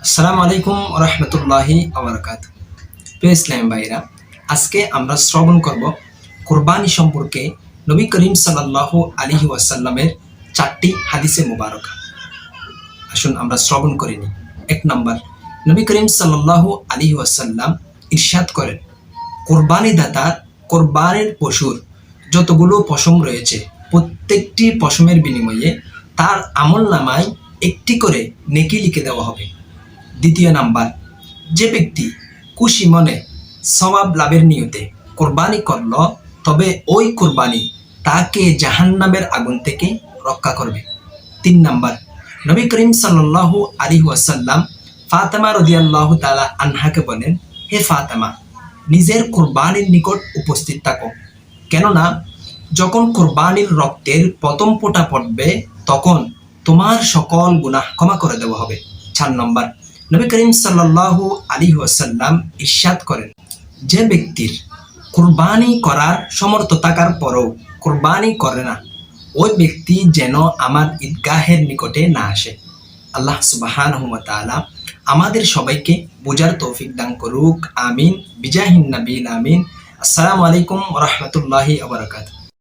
আসসালামু আলাইকুম রহমতুল্লাহি আবরাকাত। প্রিয় ইসলাম ভাইরা, আজকে আমরা শ্রবণ করব কোরবানি সম্পর্কে নবী করিম সাল্লাল্লাহু আলাইহি ওয়াসাল্লামের 4টি হাদিসে মুবারকা। আসুন আমরা শ্রবণ করে নিই। 1 নম্বর, নবী করিম সাল্লাল্লাহু আলাইহি ওয়াসাল্লাম ইরশাদ করেন, কোরবানি দাতা কোরবানির পশুর যতগুলো পশম রয়েছে প্রত্যেকটি পশমের বিনিময়ে তার আমলনামায় একটি করে নেকি লিখে দেওয়া হবে। 2 নাম্বার, যে ব্যক্তি খুশি মনে সওয়াব লাভের নিয়তে কোরবানি করল, তবে ওই কোরবানি তাকে জাহান্নামের আগুন থেকে রক্ষা করবে। 3 নাম্বার, নবী করিম সাল্লাল্লাহু আলাইহি ওয়াসাল্লাম ফাতেমা রাদিয়াল্লাহু তাআলা আনহাকে বলেন, হে ফাতেমা, নিজের কোরবানির নিকট উপস্থিত থাকো, কেননা যখন কোরবানির রক্তের প্রথম ফোঁটা পড়বে তখন তোমার সকল গুনাহ ক্ষমা করে দেওয়া হবে। 4 নম্বর, নবী করিম সাল্লাল্লাহু আলাইহি ওয়াসাল্লাম ইরশাদ করেন, যে ব্যক্তির কুরবানি করার সমর্থ থাকার পরও কুরবানি করে না, ওই ব্যক্তি যেন আমার ঈদগাহের নিকটে না আসে। আল্লাহ সুবহানাহু ওয়া তাআলা আমাদের সবাইকে বোঝার তৌফিক দান করুক। আমিন। বিজাহিন নবীল আমিন। আসসালামু আলাইকুম ওয়া রাহমাতুল্লাহি ওয়া বারাকাতুহু।